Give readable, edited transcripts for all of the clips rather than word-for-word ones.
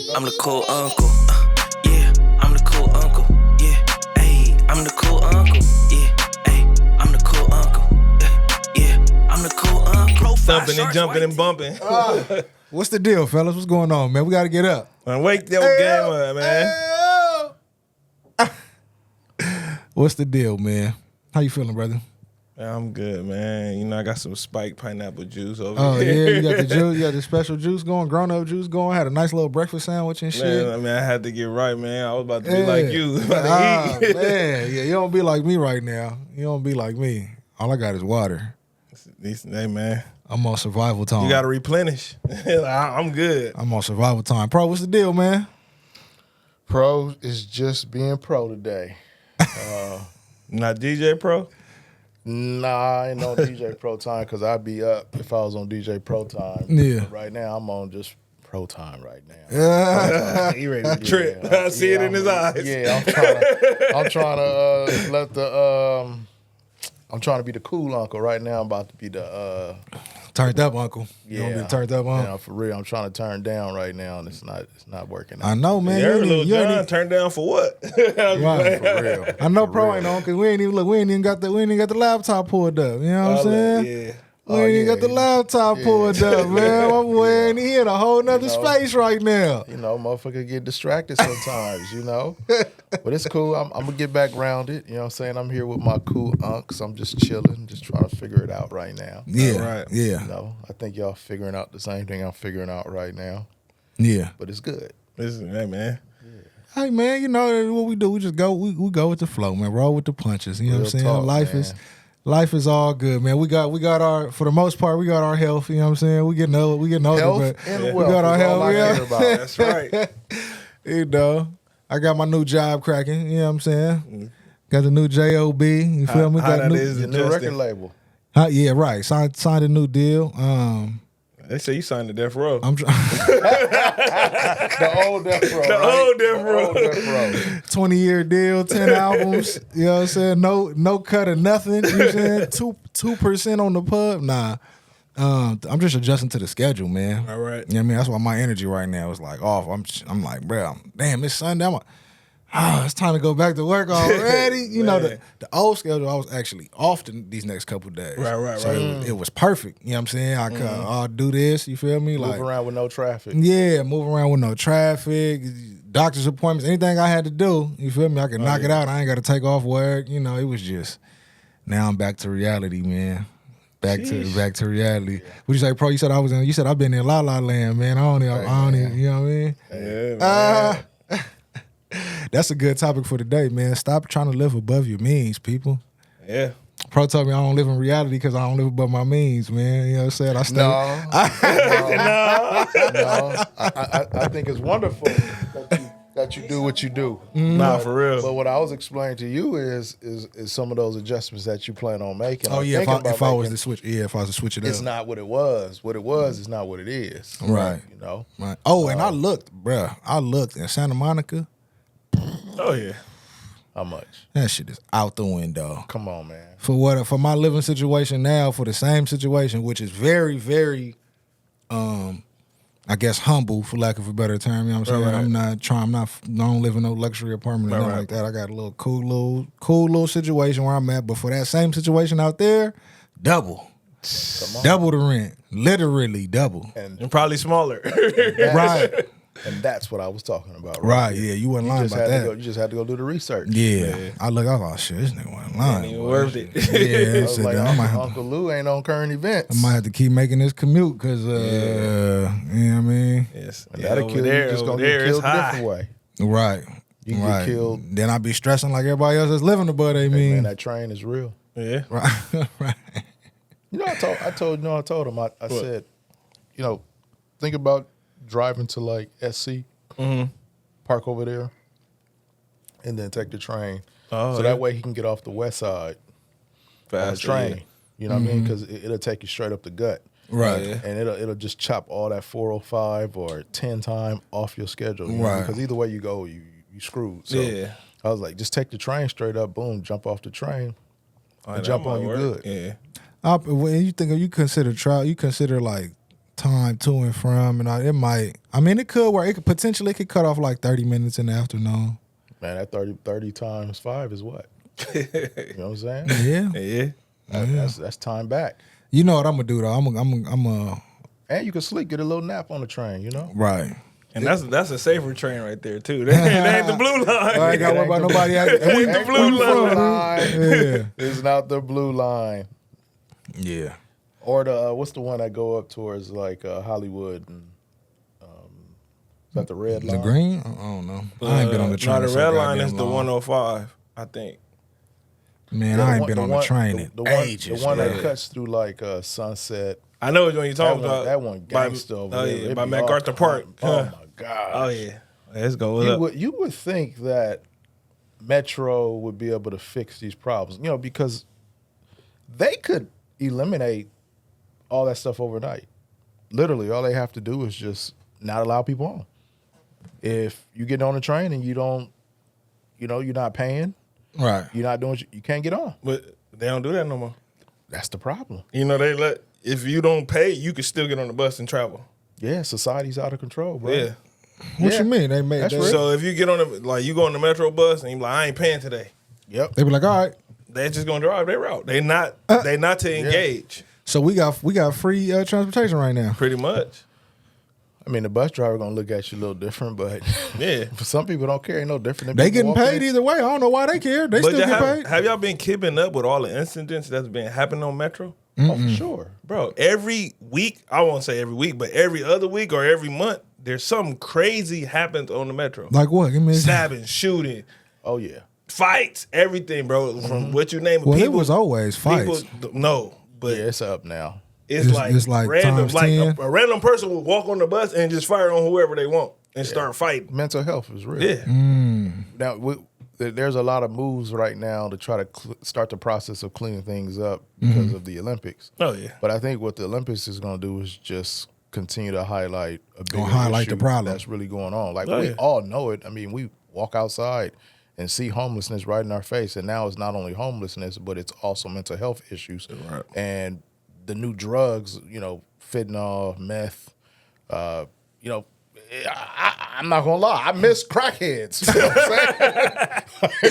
I'm the Kool Uncle. Yeah, I'm the Kool Uncle. Yeah, ayy, I'm the Kool Uncle. Yeah, ayy, I'm the Kool Uncle. Yeah, I'm the Kool Uncle. Thumping and jumping and bumping. What's the deal, fellas? What's going on, man? We got to get up. Man, wake your game up, man. What's the deal, man? How you feeling, brother? Man, I'm good, man. You know, I got some spiked pineapple juice over Oh, here. yeah, you got the juice, you got the special juice going, grown-up juice going, had a nice little breakfast sandwich and shit. Man, I mean, I had to get right, man. I was about to be like you. About to eat. Man, yeah, you don't be like me right now. You don't be like me. All I got is water. Hey, man. I'm on survival time. You got to replenish. I'm good. I'm on survival time. Pro, what's the deal, man? Pro is just being pro today. Not DJ Pro? Nah, I ain't on DJ Pro time because I'd be up if I was on DJ Pro time. Yeah. But right now, I'm on just pro time right now. Yeah. He ready to trip. I see it in his eyes. Yeah, I'm trying to be the cool uncle right now. I'm about to be the Turned up, uncle. You yeah, don't be turned up, uncle. Yeah, for real. I'm trying to turn down right now, and it's not working out. I know, man. Yeah, little John turned down for what? Right. For real. I know For Pro real. ain't on because we ain't even got the laptop pulled up. You know what I'm saying? Yeah. We ain't even got the laptop pulled up, man. My boy ain't in a whole nother space right now. You know, motherfucker get distracted sometimes, you know. But it's cool. I'm going to get back rounded. You know what I'm saying? I'm here with my cool unks. I'm just chilling, just trying to figure it out right now. Yeah, Right. yeah, You know, I think y'all figuring out the same thing I'm figuring out right now. yeah. But it's good. Hey, man. Hey, man, you know what we do? We just go. We go with the flow, man. Roll with the punches. You know what I'm saying? Real talk, Life is all good, man. We got our, for the most part, we got our health. You know what I'm saying? We getting older, Health but and we wealth got our is all I health. care about. That's right. You know, I got my new job cracking. You know what I'm saying? Got the new job. You feel me? How Got that new, is The new adjusting. record label. Yeah, right. Signed a new deal. They say you signed to Death Row. I'm The old Death Row. The right? old Death Row. The old Death Row. 20-year deal, 10 albums. You know what I'm saying? No cut or nothing. You know what I'm saying? 2% on the pub. Nah. I'm just adjusting to the schedule, man. All right. You know what I mean? That's why my energy right now is like off. I'm like, bro, damn, it's Sunday. It's time to go back to work already. You know, the old schedule, I was actually off these next couple of days. Right. So it was perfect. You know what I'm saying? I could I'll do this. You feel me? Move around with no traffic. Yeah, move around with no traffic, doctor's appointments, anything I had to do. You feel me? I could knock it out. I ain't got to take off work. You know, it was just. Now I'm back to reality, man. Back to reality. What you say, Pro? You said I've been in La La Land, man. I don't even, you know what I mean? Yeah, man. That's a good topic for today, man. Stop trying to live above your means, people. Yeah. Pro told me I don't live in reality because I don't live above my means, man. You know what I'm saying? I stay. No. I think it's wonderful that you do what you do. Nah, for real. But what I was explaining to you is some of those adjustments that you plan on making. Oh or yeah, thinking if I about was making. to switch, if I was to switch it up, It's not what it was. What it was is not what it is. Right. You know. Right. Oh, and I looked, bruh. I looked in Santa Monica. Oh, yeah. How much? That shit is out the window. Come on, man. For my living situation now, for the same situation, which is very, very, I guess humble, for lack of a better term. You know what I'm saying? Right. I don't live in no luxury apartment or nothing like that. I got a little cool little situation where I'm at. But for that same situation out there, double the rent, literally double. And And probably smaller. Right. And that's what I was talking about. Right, yeah, you wasn't lying about that. You just had to go do the research. Yeah. I was like, shit, this nigga wasn't lying. Ain't even worth it. Yeah, I was so like, then I might have to. Uncle Lou ain't on current events. I might have to keep making this commute because, you know what I mean? Yes. And that'll kill you. Just gonna get killed a different way. Right. You can right. get killed. Then I'd be stressing like everybody else that's living above they Hey, mean. man, that train is real. Yeah. Right. Right. You know, I told him. I said, you know, think about driving to like SC, park over there, and then take the train. Oh, so that way he can get off the west side on the Fast train. You know what I mean? Because it'll take you straight up the gut. Right. Yeah. And it'll just chop all that 405 or 10 time off your schedule. You know? Right. Because either way you go, you screwed. So Yeah. I was like, just take the train straight up, boom, jump off the train, Oh, and that jump might on you work. good. Yeah. When you think of, you consider like time to and from, and it might. I mean, it could work. It could potentially cut off like 30 minutes in the afternoon. Man, that 30 times 5 is what? You know what I'm saying? Yeah. That's time back. You know what I'm gonna do though? I'm And you can sleep, get a little nap on the train, you know? right. And that's a safer train right there too. That ain't the blue line. I ain't got to worry about nobody. Ain't the blue line. Yeah. It's not the blue line. Yeah. Or the what's the one that go up towards like Hollywood and is that the red line? The green? I don't know. I ain't been on the train. No, the so red line goddamn is the long. 105, I think. Man, Yeah, I ain't been on the train in ages. The one that man. cuts through like Sunset. I know which one you're talking about. That one gangsta over there. Yeah, It by be MacArthur all- Park. Oh my god. Oh yeah. Let's go. What's up? You would think that Metro would be able to fix these problems, you know, because they could eliminate all that stuff overnight. Literally, all they have to do is just not allow people on. If you get on a train and you don't, you know, you're not paying, Right. you're not doing, you can't get on. But they don't do that no more. That's the problem. You know, they let, if you don't pay, you can still get on the bus and travel. Yeah, society's out of control, bro. Yeah. What Yeah. you mean? They made That's that. real. So if you get on the, like, you go on the Metro bus and you're like, I ain't paying today. Yep. They be like, all right. They just gonna drive their route. They not to engage. So we got free transportation right now. Pretty much. I mean, the bus driver gonna look at you a little different, but Yeah. for some people, don't care. Ain't no different. Than They people getting walking paid in. either way. I don't know why they care. They still get paid. have y'all been keeping up with all the incidents that's been happening on Metro? Oh, for sure. Bro, every week, I won't say every week, but every other week or every month, there's something crazy happens on the Metro. Like what? Give me Stabbing, shooting, Oh yeah. fights, everything, bro. From what you name it. Well, it people, was always fights. No, but Yeah, it's up now. it's like random. times Like 10. a random person will walk on the bus and just fire on whoever they want and start fighting. Mental health is real. Yeah. Now, there's a lot of moves right now to try to start the process of cleaning things up because of the Olympics. Oh, yeah. But I think what the Olympics is going to do is just continue to highlight a bigger highlight the issue problem. that's really going on. Like, Oh, we yeah. all know it. I mean, we walk outside and see homelessness right in our face. And now it's not only homelessness, but it's also mental health issues. Right. And the new drugs, you know, fentanyl, meth, you know, I'm not gonna lie, I miss crackheads. You know what I'm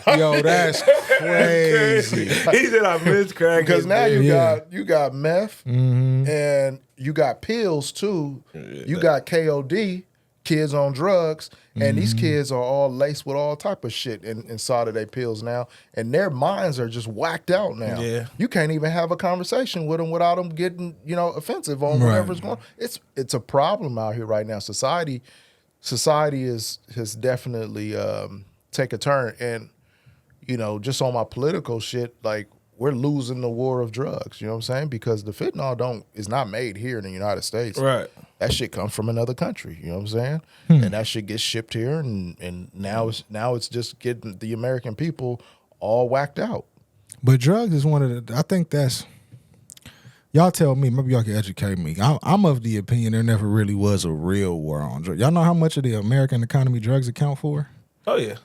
saying? Yo, that's crazy. He said I miss crack. Because now you Yeah. got meth and you got pills too. You got KOD, kids on drugs, and these kids are all laced with all type of shit inside of their pills now, and their minds are just whacked out now. Yeah. You can't even have a conversation with them without them getting, you know, offensive on Right. whatever's going on. It's a problem out here right now. Society has definitely take a turn, and you know, just on my political shit, like we're losing the war of drugs. You know what I'm saying? Because the fentanyl is not made here in the United States. Right. That shit comes from another country. You know what I'm saying? And that shit gets shipped here, and now it's just getting the American people all whacked out. But drugs is one of the. I think that's. Y'all tell me. Maybe y'all can educate me. I'm of the opinion there never really was a real war on drugs. Y'all know how much of the American economy drugs account for? Oh, yeah.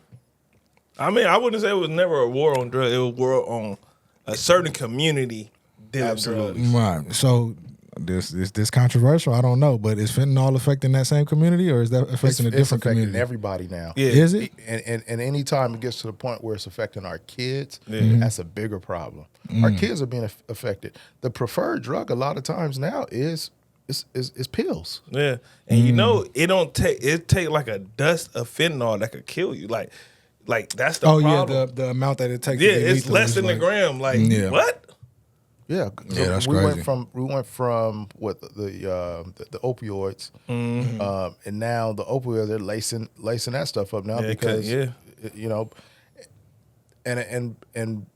I mean, I wouldn't say it was never a war on drugs. It was a war on a certain community dealing Absolutely. drugs. Right. So this controversial. I don't know, but is fentanyl affecting that same community, or is that affecting a It's different affecting community? everybody now. Yeah. Is it? And any time it gets to the point where it's affecting our kids, that's a bigger problem. Our kids are being affected. The preferred drug a lot of times now is pills. Yeah. And you know, it take like a dust of fentanyl that could kill you. Like that's the problem. Yeah, the amount that it takes. Yeah, to get it's lethal less is than a like- gram. Like Yeah. what? Yeah, Yeah, that's we crazy. went from what the opioids, and now the opioids they're lacing that stuff up now Yeah, because yeah. you know, and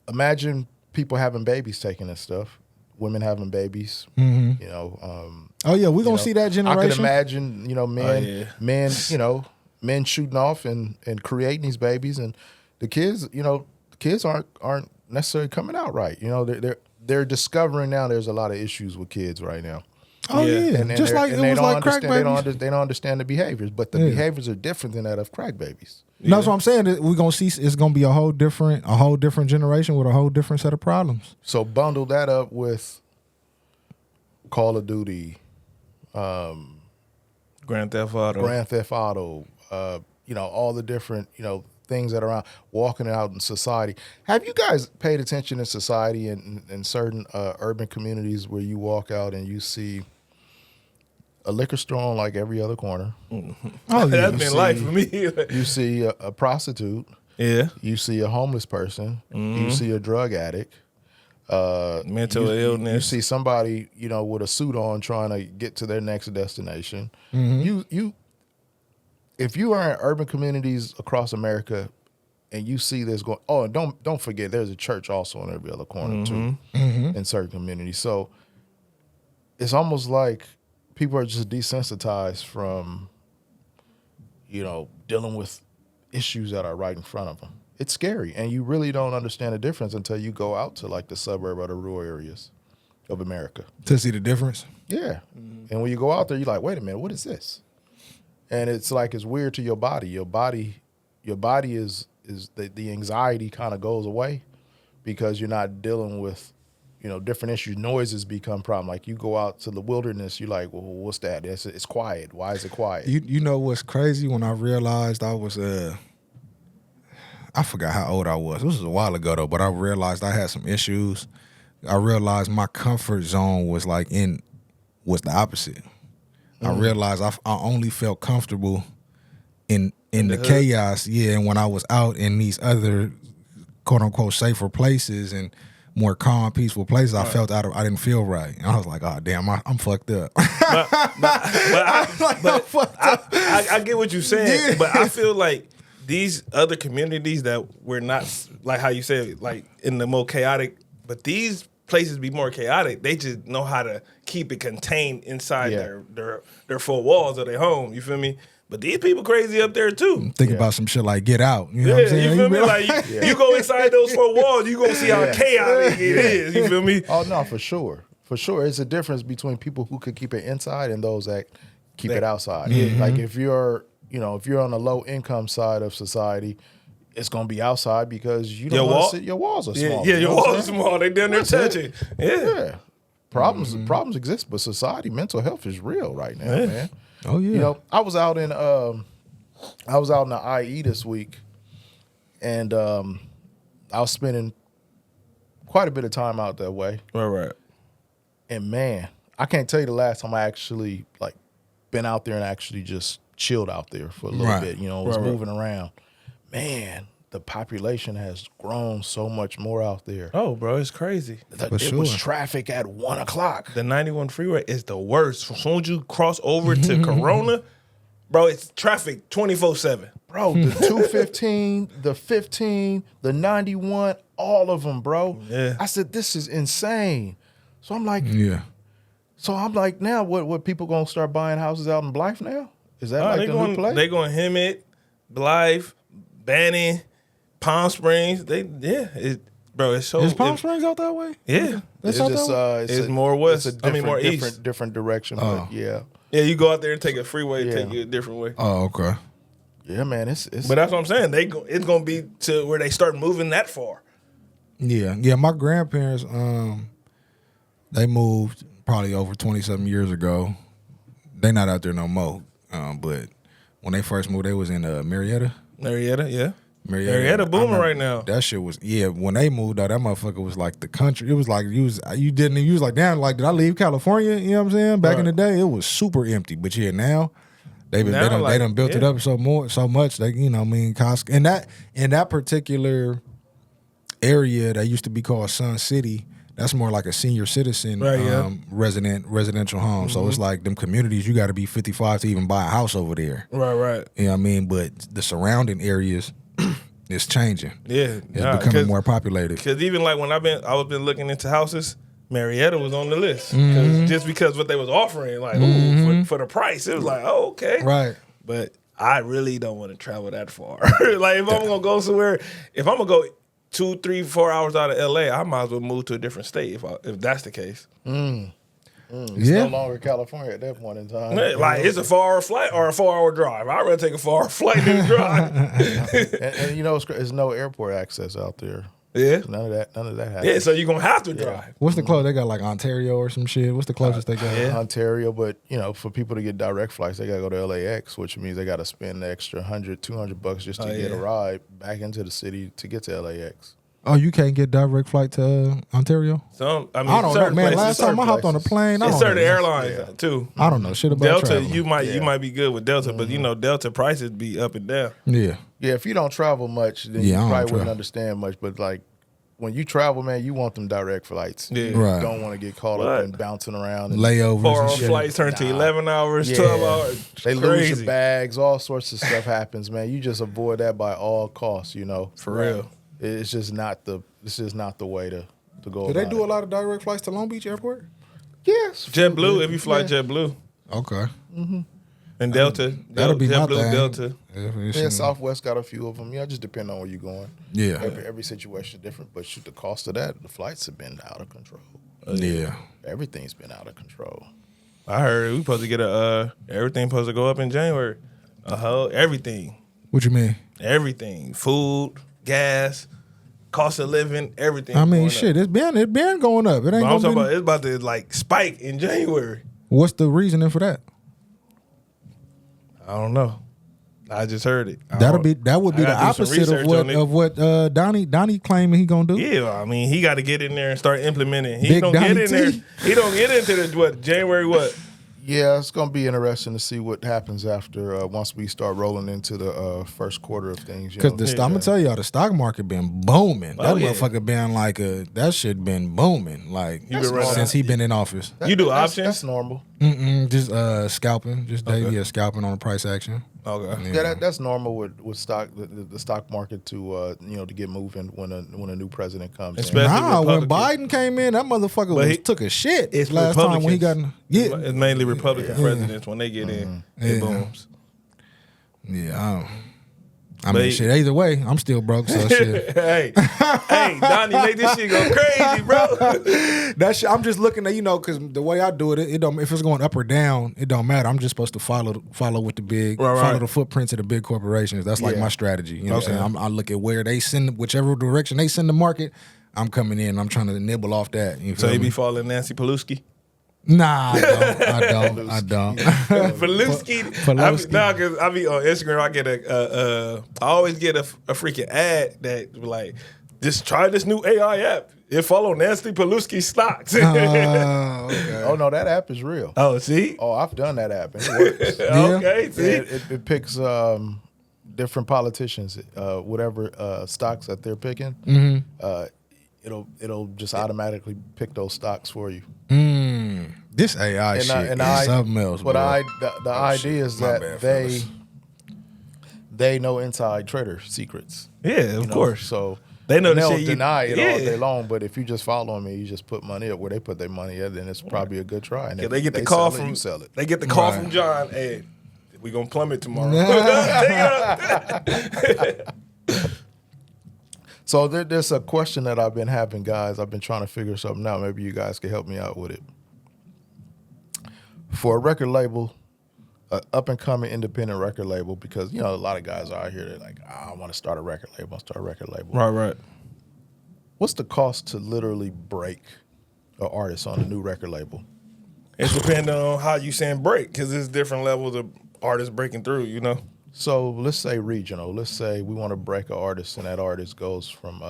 imagine people having babies taking this stuff, women having babies, you know. Oh yeah, we're gonna you know, see that I generation. could imagine, you know, men shooting off and creating these babies, and the kids aren't necessarily coming out right. You know, they're discovering now there's a lot of issues with kids right now. Oh yeah, And just like it was like crack babies. They don't understand the behaviors, but the behaviors are different than that of crack babies. That's what I'm saying. We're gonna see. It's gonna be a whole different generation with a whole different set of problems. So bundle that up with Call of Duty, Grand Theft Auto, all the different, things that are around, walking out in society. Have you guys paid attention in society in certain urban communities where you walk out and you see a liquor store on like every other corner? Mm-hmm. Oh, yeah. That's been life for me. You see a prostitute. Yeah. You see a homeless person. Mm-hmm. You see a drug addict. Mental illness. You see somebody, with a suit on trying to get to their next destination. Mm-hmm. If you are in urban communities across America and you see this going, and don't forget, there's a church also in every other corner too, in certain communities. So it's almost like people are just desensitized from, dealing with issues that are right in front of them. It's scary, and you really don't understand the difference until you go out to like the suburb or the rural areas of America to see the difference. Yeah, and when you go out there, you're like, wait a minute, what is this? And it's like it's weird to your body. Your body is the anxiety kind of goes away because you're not dealing with different issues. Noises become problem. Like you go out to the wilderness, you're like, well, what's that? It's quiet. Why is it quiet? You know what's crazy? When I realized I was I forgot how old I was. This was a while ago though, but I realized I had some issues. I realized my comfort zone was the opposite. I realized I only felt comfortable in the chaos, and when I was out in these other quote unquote safer places and more calm, peaceful places, I felt I didn't feel right. And I was like, oh damn, I'm fucked up. I get what you're saying, but I feel like these other communities that we're not, like how you said, like in the more chaotic, but these places be more chaotic. They just know how to keep it contained inside their four walls of their home. You feel me? But these people crazy up there too. Think about some shit like Get Out. You know what I'm saying? You feel me? Like you go inside those four walls, you gonna see how chaotic it is. You feel me? Oh no, for sure. For sure. It's a difference between people who could keep it inside and those that keep it outside. Mm-hmm. Like if you're on the low income side of society, it's gonna be outside because you don't want to sit. Your walls are small. Yeah, your walls are small. They down there touching. Yeah. Problems exist, but society, mental health is real right now, man. Oh yeah. I was out in the IE this week, and I was spending quite a bit of time out that way. Right. And man, I can't tell you the last time I actually been out there and actually just chilled out there for a little bit. Was moving around. Man, the population has grown so much more out there. Oh, bro, it's crazy. It was traffic at 1:00. The 91 freeway is the worst. As soon as you cross over to Corona, bro, it's traffic 24/7. Bro, the 215, the 15, the 91, all of them, bro. Yeah. I said, this is insane. So I'm like, now what people gonna start buying houses out in Blythe now? Is that the new play? They going Hemet, Blythe, Banning, Palm Springs. It's so. Is Palm Springs out that way? Yeah, it's more west. It's a more east. different direction. But yeah. Yeah, you go out there and take a freeway, take you a different way. Oh, okay. Yeah, man. It's. But that's what I'm saying. It's gonna be to where they start moving that far. Yeah. My grandparents, they moved probably over 20-something years ago. They not out there no more. But when they first moved, they was in Marietta. Marietta booming right now. That shit was when they moved out, that motherfucker was like the country. It was like you was like, damn, like did I leave California? You know what I'm saying? Back in the day, it was super empty. But now they done built it up so much. They Costco in that particular area that used to be called Sun City. That's more like a senior citizen residential home. Mm-hmm. So it's like them communities, you got to be 55 to even buy a house over there. Right. You know what I mean? But the surrounding areas is changing. Yeah. It's becoming more populated. Because even like when I was been looking into houses, Marietta was on the list. Just because what they was offering, like, for the price, it was like, oh, okay. Right. But I really don't want to travel that far. Like if I'm going to go somewhere, if I'm going to go 2, 3, 4 hours out of LA, I might as well move to a different state if that's the case. It's no longer California at that point in time. Like it's a 4-hour flight or a 4-hour drive. I'd rather take a 4-hour flight than a drive. and there's no airport access out there. Yeah. None of that happens. Yeah, so you're going to have to drive. What's the close? They got like Ontario or some shit. What's the closest they got? Yeah. Ontario, but for people to get direct flights, they gotta go to LAX, which means they gotta spend the extra $100-$200 just to get a ride back into the city to get to LAX. Oh, you can't get direct flight to Ontario? I don't know, man. places, Last time I hopped on a plane, I it's don't certain know. airlines too. I don't know shit about Delta, traveling. you might be good with Delta, but Delta prices be up and down. Yeah. Yeah, if you don't travel much, then you I don't probably wouldn't travel. understand much. But like when you travel, man, you want them direct flights. Yeah. Right. You don't want to get caught up and bouncing around. And Layovers 4 and hour shit. flights turn to 11 hours, Yeah. 12 hours. They lose Crazy. your bags, all sorts of stuff happens, man. You just avoid that by all costs, For real. It's just not the way to go. Do they about do a it. lot of direct flights to Long Beach Airport? Yes. JetBlue, if you fly JetBlue. Okay. And Delta. That'll be my JetBlue, thing. Delta. Yeah, Southwest got a few of them. Yeah, just depend on where you're going. Yeah. Every situation is different, but shoot, the cost of that, the flights have been out of control. Yeah. Everything's been out of control. I heard we supposed to get everything supposed to go up in January. Everything. What you mean? Everything. Food, gas, cost of living, everything. I mean, going shit, up. it's been going up. It ain't But I'm gonna talking be. about it's about to like spike in January. What's the reasoning for that? I don't know. I just heard it. That would be the gotta do some opposite research on it. of what Donnie claiming he gonna do. Yeah, I mean, he got to get in there and start implementing. He Big don't Donnie get in there. T. He don't get into the January what? Yeah, it's going to be interesting to see what happens after once we start rolling into the first quarter of things. Because I'm gonna tell y'all, the stock market been booming. That yeah. motherfucker been like that shit been booming. Like been running since he been in office. You do That's options? normal. Just scalping, just daily scalping on a price action. Okay. Yeah, that's normal with stock the stock market to to get moving when a new president comes. in. Especially Nah, when Republican. Biden came in, that motherfucker But he- took a shit. It's last time when he got Republicans. It's mainly Republican presidents when they get in. It Yeah. booms. yeah. I But mean, he- shit. Either way, I'm still broke. So shit. hey, Donnie, make this shit go crazy, bro. That shit. I'm just looking at because the way I do it, it don't. If it's going up or down, it don't matter. I'm just supposed to follow with the big, Right. follow the footprints of the big corporations. That's like Yeah. my strategy. You know what Okay. I'm saying? I look at where they send, whichever direction they send the market. I'm coming in. I'm trying to nibble off that. You So feel he me? be following Nancy Pelosi. Nah, I don't. Pelosi. Pelosi. Because I be on Instagram. I get I always get a freaking ad that like, just try this new AI app. It follow Nancy Pelosi stocks. Okay. Oh no, that app is real. Oh, see? Oh, I've done that app. And it works. Okay, see? It picks different politicians, whatever stocks that they're picking. Mm-hmm. It'll just automatically pick those stocks for you. This AI shit is something else. But bro. the idea is My that bad, fellas. they know inside trader secrets. Yeah, of course. So They know the they'll shit you- deny it all yeah. day long. But if you just follow me, you just put money up where they put their money at, then it's probably a good try. And Yeah, if they get the call sell it, from you sell it. They get the call Right. from John. Hey, we gonna plummet tomorrow. Take it up. So there's a question that I've been having, guys. I've been trying to figure something out. Maybe you guys can help me out with it. For a record label, an up-and-coming independent record label, because, a lot of guys are out here, they're like, I want to start a record label. I'll start a record label. Right. What's the cost to literally break an artist on a new record label? It's depending on how you saying break, because there's different levels of artists breaking through. So let's say regional. Let's say we want to break an artist, and that artist goes from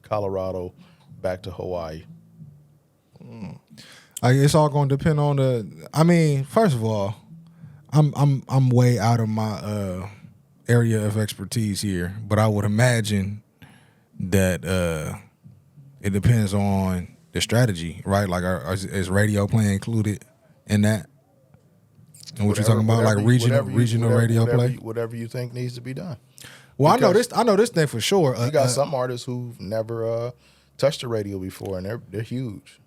Colorado back to Hawaii. It's all going to depend on the. I mean, first of all, I'm way out of my area of expertise here, but I would imagine that it depends on the strategy, right? Like, is radio play included in that? And what you're talking about, like regional radio play? Whatever you think needs to be done. Well, Because I know this thing for sure. You got some artists who've never touched the radio before, and they're huge.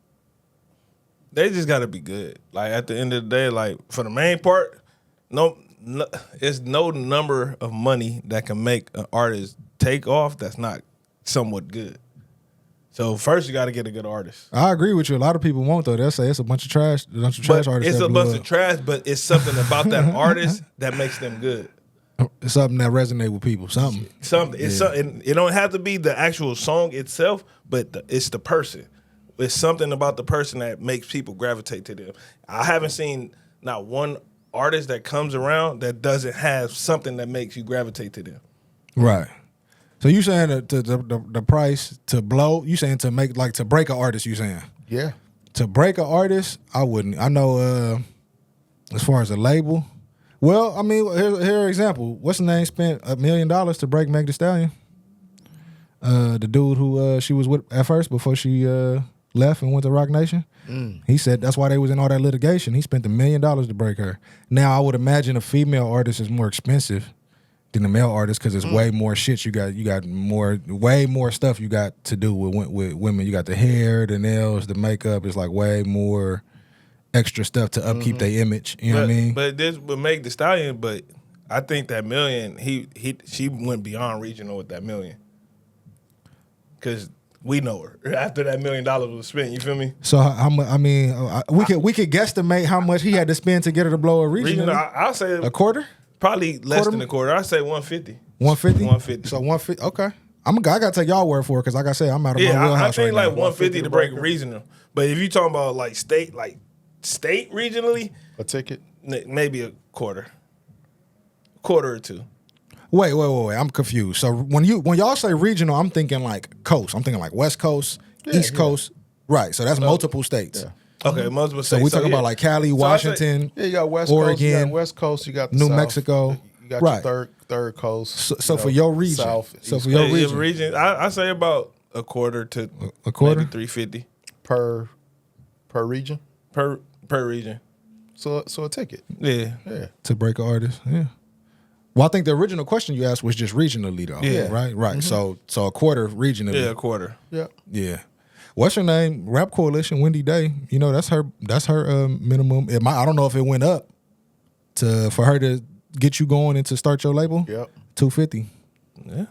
They just got to be good. Like, at the end of the day, like, for the main part, no, it's no number of money that can make an artist take off that's not somewhat good. So first, you got to get a good artist. I agree with you. A lot of people won't though. They'll say it's a bunch of trash But artists. it's that a blew bunch up. of trash, but it's something about that artist that makes them good. Something that resonate with people. Something. It's something. It don't have to be the actual song itself, but it's the person. It's something about the person that makes people gravitate to them. I haven't seen not one artist that comes around that doesn't have something that makes you gravitate to them. Right. So you saying that the price to blow? You saying to make like to break an artist? You saying? Yeah. To break an artist, I wouldn't. I know. As far as a label, well, I mean, here's an example. What's the name? Spent $1 million to break Megan Thee Stallion. The dude who she was with at first before she left and went to Rock Nation. He said that's why they was in all that litigation. He spent $1 million to break her. Now I would imagine a female artist is more expensive than a male artist because it's way more shit you got. You got way more stuff you got to do with women. You got the hair, the nails, the makeup. It's like way more extra stuff to upkeep their image. You know what I mean? But this would make the Stallion. But I think that $1 million, she went beyond regional with that $1 million. Because we know her after that $1 million was spent. You feel me? So how much? I mean, we could guesstimate how much he had to spend to get her to blow a regional. I'll say a quarter. Probably less than a quarter. I'd say 150. 150. 150. So 150. Okay. I gotta take y'all word for it because, like I said, I'm out of my wheelhouse. I think right like now. 150 to break regional. But if you talking about like state regionally, A ticket. Maybe a quarter or two. Wait. I'm confused. So when y'all say regional, I'm thinking like coast. I'm thinking like West Coast, East Coast. Right. So that's multiple states. Yeah. Okay, multiple states. So we talking about like Cali, Washington, Yeah, you got West Oregon, Coast. You got West Coast. You got the New South. Mexico. You got Right. your third coast. So for your region. South. So East for your Coast. region. I say about a quarter to A quarter? maybe 350 per region. per region. So a ticket. Yeah. Yeah. To break an artist. Yeah. Well, I think the original question you asked was just regionally though. Yeah. Right. So a quarter regionally. Yeah, a quarter. Yeah. Yeah. What's her name? Rap Coalition, Wendy Day. You know, that's her minimum. I don't know if it went up for her to get you going and to start your label. Yep. $250. Yeah.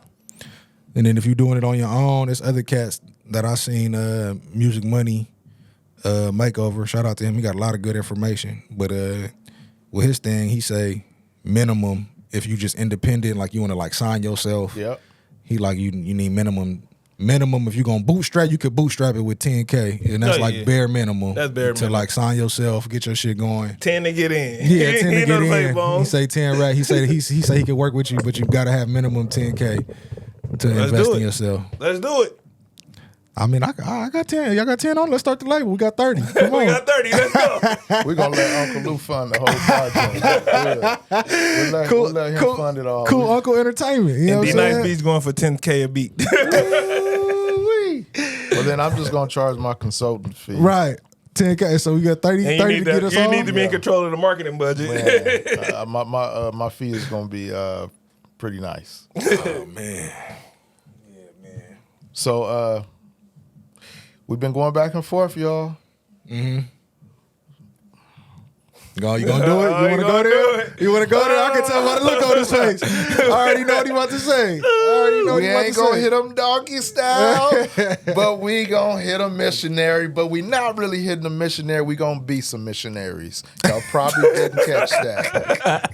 And then if you're doing it on your own, there's other cats that I seen Music Money Makeover. Shout out to him. He got a lot of good information. But with his thing, he say minimum if you just independent, like you want to like sign yourself. Yep. He like you need minimum if you're gonna bootstrap, you could bootstrap it with $10K, and that's bare minimum. That's bare to minimum. like sign yourself, get your shit going. 10 to get in. Yeah, 10 to Ain't get no fake in. bones. He say 10 right. He say he can work with you, but you gotta have minimum $10K to Let's invest do in it. yourself. Let's do it. I mean, I got 10. Y'all got 10 on. Let's start the label. We got 30. Come on. We got 30. Let's go. We're gonna let Uncle Lou fund the whole project. We'll let him fund it all. Cool Uncle Entertainment. You know And what D I'm Nice saying? Beats going for 10K a beat. Ooh-wee. Well, then I'm just gonna charge my consultant fee. Right. 10K. So we got 30 And 30 to get us you on. need to be in control of the marketing budget. Yeah. My fee is gonna be pretty nice. Oh man. So we've been going back and forth, y'all. You gonna do it? You wanna go there? You wanna go there? I can tell by the look on his face. I already know what he about to say. We ain't gonna hit them doggy style, but we gonna hit them missionary. But we not really hitting them missionary. We gonna be some missionaries. Y'all probably didn't catch that.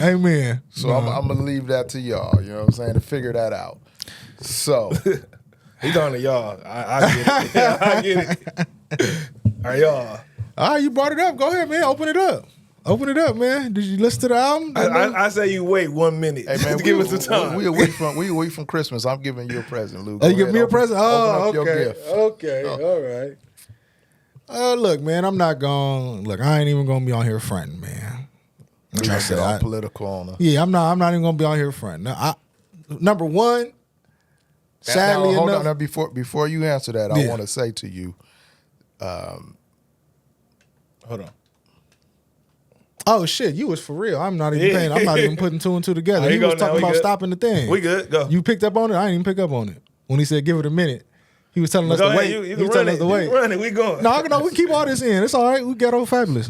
Amen. So I'm gonna leave that to y'all. You know what I'm saying? To figure that out. So He talking to y'all. I get it. I get it. All right, y'all. All right, you brought it up. Go ahead, man. Open it up. Open it up, man. Did you listen to the album? I say you wait 1 minute. hey man, to give us some time. We away from Christmas. I'm giving you a present, Luke. Oh, you Go give ahead, me a open- present? open Oh, up your okay. gift. Okay, all right. Look, man, I'm not going. Look, I ain't even gonna be on here fronting, man. We gonna get all political on her. Yeah, I'm not even gonna be on here fronting. Now, number one, sadly now, hold enough, on. Now, before you answer that, I want to say to you, Hold on. oh shit, you was for real. I'm not even paying. I'm not even putting two and two together. There He you was go now. talking We about good. stopping the thing. We good. Go. You picked up on it? I didn't even pick up on it. When he said give it a minute, he was telling us Go to ahead. wait. You He can was run telling us it. to You wait. can run it. We going. No, we keep all this in. It's all right. We ghetto fabulous.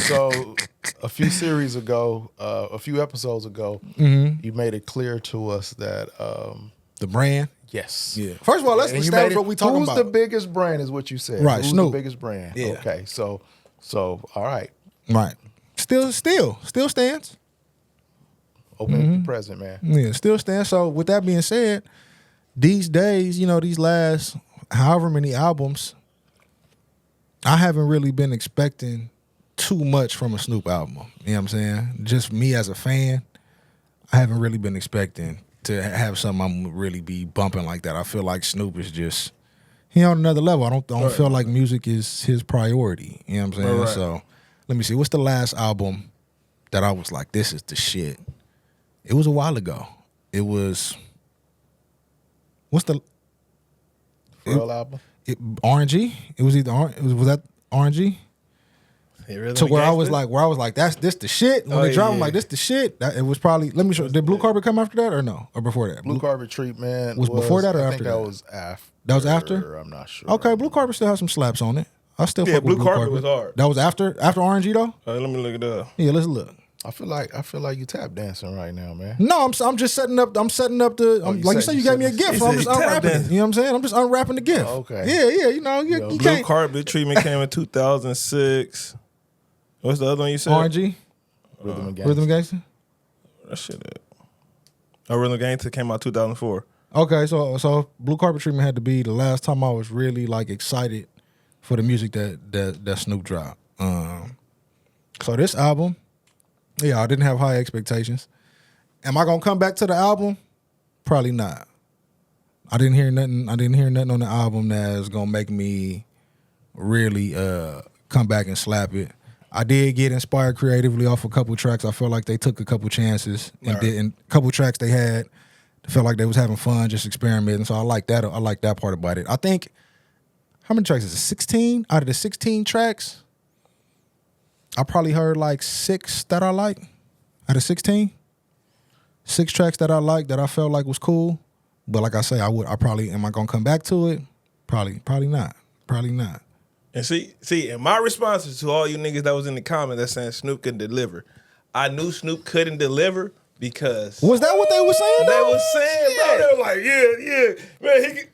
so a few series ago, a few episodes ago, you made it clear to us that The brand. yes, Yeah. First of all, let's And you establish made it- what we talking who's about. the biggest brand is what you said. Right, Who's Snoop. the biggest brand? Yeah. Okay, so all right. Right. Still stands. Open up the present, man. Yeah, still stand. So with that being said, these days, you know, these last however many albums, I haven't really been expecting too much from a Snoop album. You know what I'm saying? Just me as a fan, I haven't really been expecting to have something I'm really be bumping like that. I feel like Snoop is just, he on another level. I don't feel like music is his priority. You know what I'm saying? Right. So let me see. What's the last album that I was like, this is the shit? It was a while ago. It was, what's the Pharrell album? RNG? It was either was that RNG? To where I was like, this the shit. When they drop, I'm like, this the shit. It was probably. Let me show. Did Blue Carpet come after that or no? Or before that? Blue Carpet Treatment was before that or I after think that? that was after. That was after. I'm not sure. Okay, Blue Carpet still has some slaps on it. I still fuck with Blue Carpet was hard. That was after RNG though. Let me look it up. Yeah, let's look. I feel like you tap dancing right now, man. No, I'm just setting up. I'm setting up the. Like you said, you gave me a gift, so I'm just unwrapping it. You know what I'm saying? I'm just unwrapping the gift. Oh, okay. Yeah. You know, you Blue can't. Carpet Treatment came in 2006. What's the other one you said? RNG. Rhythm and Gangsta. That shit. Rhythm Gangsta came out 2004. Okay, so Blue Carpet Treatment had to be the last time I was really like excited for the music that Snoop dropped. So this album, yeah, I didn't have high expectations. Am I gonna come back to the album? Probably not. I didn't hear nothing on the album that's gonna make me really come back and slap it. I did get inspired creatively off a couple tracks. I felt like they took a couple chances and a couple tracks they had. I felt like they was having fun, just experimenting. So I like that. I like that part about it. I think, how many tracks is it? 16? Out of the 16 tracks, I probably heard like 6 that I like. Out of 16, 6 tracks that I liked that I felt like was cool. But like I say, am I gonna come back to it? Probably not. And see, and my responses to all you niggas that was in the comments that saying Snoop couldn't deliver, I knew Snoop couldn't deliver because Was that what they were saying? they was saying, bro. They were like,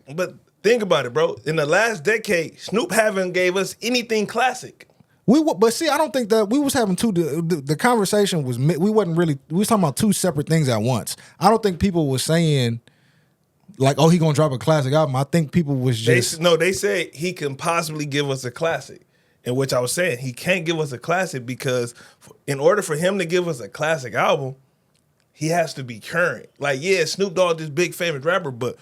man. But think about it, bro. In the last decade, Snoop haven't gave us anything classic. But see, I don't think that we was having the conversation was, we was talking about 2 separate things at once. I don't think people was saying like, oh, he gonna drop a classic album. I think people was just They said he can possibly give us a classic, in which I was saying he can't give us a classic because in order for him to give us a classic album, he has to be current. Like, yeah, Snoop Dogg is big famous rapper, but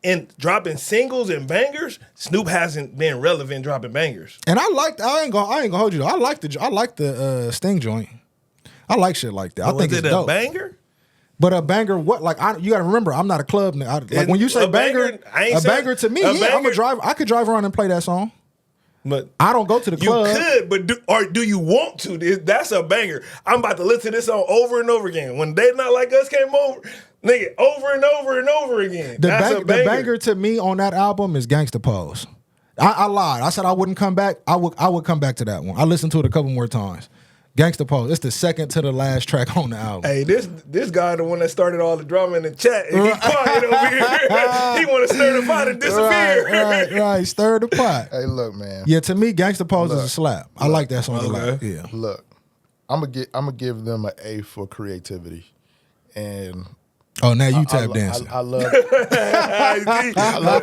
in dropping singles and bangers, Snoop hasn't been relevant dropping bangers. And I ain't gonna hold you though. I like the Sting joint. I like shit like that. I think it's dope. Was it a banger? But a banger, what? Like you got to remember, I'm not a club nigga. Like when you say banger, a banger to me, I'm a driver. I could drive around and play that song. But I don't go to the club. You could, but do you want to? That's a banger. I'm about to listen to this song over and over again. When They Not Like Us came over, nigga, over and over and over again. The banger to me on that album is Gangsta Pose. I lied. I said I wouldn't come back. I would come back to that one. I listened to it a couple more times. Gangsta Pose. It's the second to the last track on the album. Hey, this guy the one that started all the drama in the chat. And he quiet over here. He want to stir the pot and disappear. Right. Stir the pot. Hey, look, man. Yeah, to me, Gangsta Pose is a slap. I like that song a lot. Yeah. Look, I'm gonna give them an A for creativity, and oh, now you tap dancing. I love the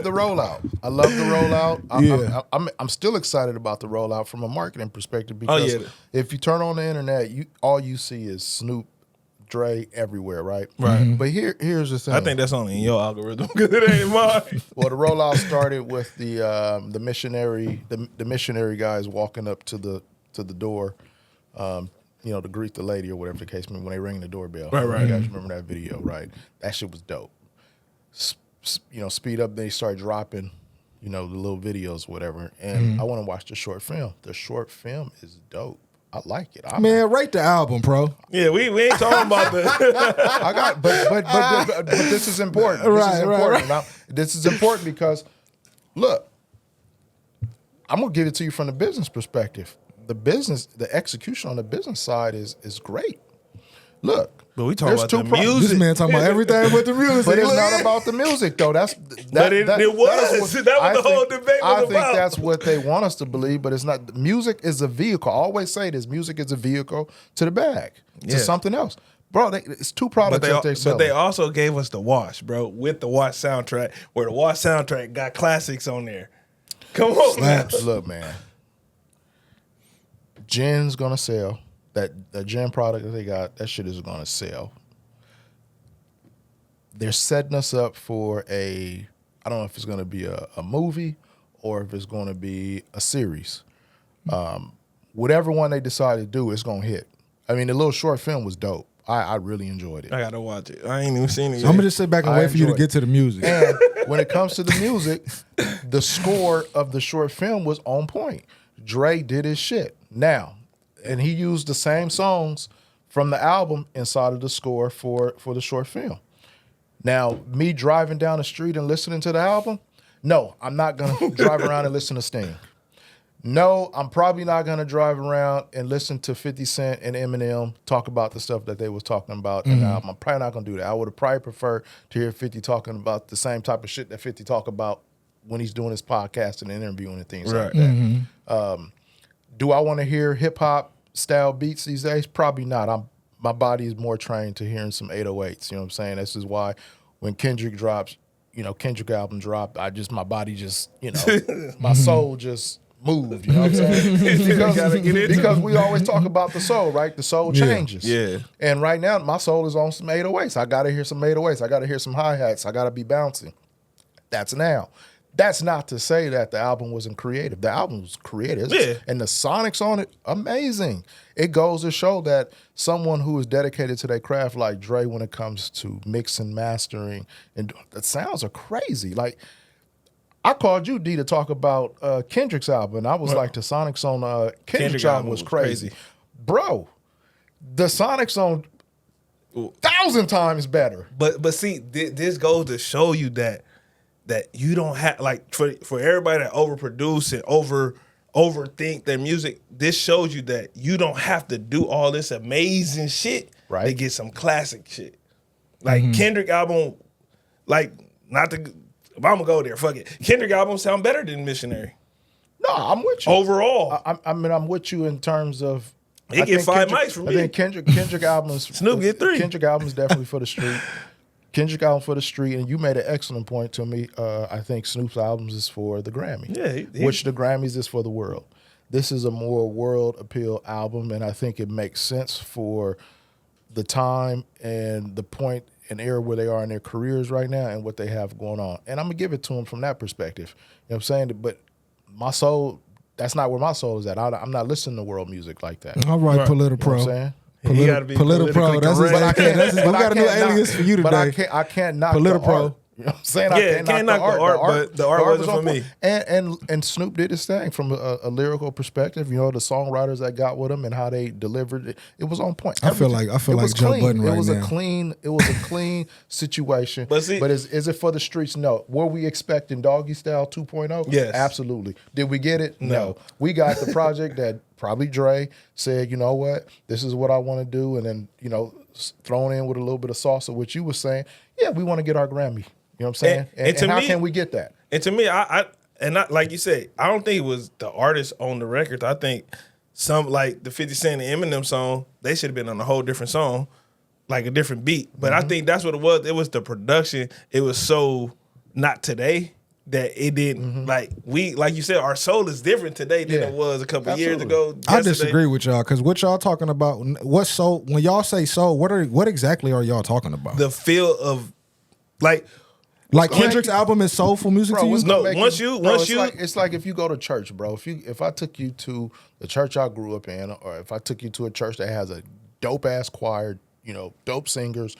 rollout. I'm still excited about the rollout from a marketing perspective because if you turn on the internet, all you see is Snoop, Dre everywhere, right? Right. Mm-hmm. But here's the thing. I think that's only in your algorithm because it ain't mine. Well, the rollout started with the missionary, the missionary guys walking up to the door, to greet the lady or whatever the case may be when they ring the doorbell. Right. You guys remember that video, right? That shit was dope. Speed up, they start dropping, the little videos, whatever. And I want to watch the short film. The short film is dope. I like it. Man, rate the album, bro. Yeah, we ain't talking about the. but this is important. Right. This is important because, look, I'm gonna give it to you from the business perspective. The execution on the business side is great. Look, but we talking about the music. This man talking about everything but the music. But it's not about the music, though. That was the whole debate was about. I think that's what they want us to believe, but it's not. Music is a vehicle. I always say this. Music is a vehicle to the bag, to something else. Bro, it's two products that they sell. But they also gave us the Wash, bro, with the Wash soundtrack, where the Wash soundtrack got classics on there. Come on, man. Look, man. Gin's gonna sell. That gin product that they got, that shit is gonna sell. They're setting us up for I don't know if it's gonna be a movie or if it's gonna be a series. Whatever one they decide to do, it's gonna hit. I mean, the little short film was dope. I really enjoyed it. I gotta watch it. I ain't even seen it yet. I'm gonna just sit back and wait for you to get to the music. And when it comes to the music, the score of the short film was on point. Dre did his shit. Now, and he used the same songs from the album inside of the score for the short film. Now, me driving down the street and listening to the album, no, I'm not gonna drive around and listen to Sting. No, I'm probably not going to drive around and listen to 50 Cent and Eminem talk about the stuff that they was talking about in the album. I'm probably not going to do that. I would have probably preferred to hear 50 talking about the same type of shit that 50 talk about when he's doing his podcast and interviewing and things like that. Do I want to hear hip-hop style beats these days? Probably not. My body is more trained to hearing some 808s. You know what I'm saying? This is why when Kendrick drops, Kendrick album dropped, my body just, my soul just moved, you know what I'm saying? because we always talk about the soul, right? The soul changes. Yeah. And right now, my soul is on some 808s. I got to hear some 808s. I got to hear some hi-hats. I got to be bouncing. That's now. That's not to say that the album wasn't creative. The album was creative. Yeah. And the sonics on it, amazing. It goes to show that someone who is dedicated to their craft like Dre when it comes to mixing, mastering, and the sounds are crazy. Like, I called you, D, to talk about Kendrick's album, and I was like, the sonics on Kendrick's album was crazy. Bro, the sonics on 1,000 times better. But see, this goes to show you that you don't have, like, for everybody that overproduce and overthink their music, this shows you that you don't have to do all this amazing shit to get some classic shit. Like, Kendrick album, like, not to... If I'm gonna go there, fuck it. Kendrick albums sound better than Missionary. No, I'm with you. Overall. I mean, I'm with you in terms of... He get 5 mics from me. I think Kendrick albums... Snoop get 3. Kendrick albums definitely for the street. Kendrick album for the street, and you made an excellent point to me. I think Snoop's albums is for the Grammy. Yeah. Which the Grammys is for the world. This is a more world appeal album, and I think it makes sense for the time and the point and era where they are in their careers right now and what they have going on. And I'm going to give it to them from that perspective. You know what I'm saying? But my soul, that's not where my soul is at. I'm not listening to world music like that. All right, Political Pro. You know what I'm saying? He gotta be Political Pro. That's his we got a new alias for you today. But I can't knock Political the Pro. art. You know what I'm saying? Yeah, can't knock the art, but the art wasn't for me. And Snoop did his thing from a lyrical perspective. You know, the songwriters that got with him and how they delivered it. It was on point. I feel like Joe Budden right now. It was a clean situation. But is it for the streets? No. Were we expecting Doggy Style 2.0? Yes. Absolutely. Did we get it? No. We got the project that probably Dre said, you know what, this is what I want to do, and then, thrown in with a little bit of salsa, which you were saying, yeah, we want to get our Grammy. You know what I'm saying? And how can we get that? And to me, I like you said, I don't think it was the artist on the record. I think some, like the 50 Cent and Eminem song, they should have been on a whole different song, like a different beat. But I think that's what it was. It was the production. It was so not today that it didn't, like you said, our soul is different today than it was a couple years ago. I disagree with y'all, because what y'all talking about, what soul, when y'all say soul, what exactly are y'all talking about? The feel of, like Kendrick's album is soulful music to you? No, it's like if you go to church, bro. If I took you to the church I grew up in, or if I took you to a church that has a dope ass choir, dope singers,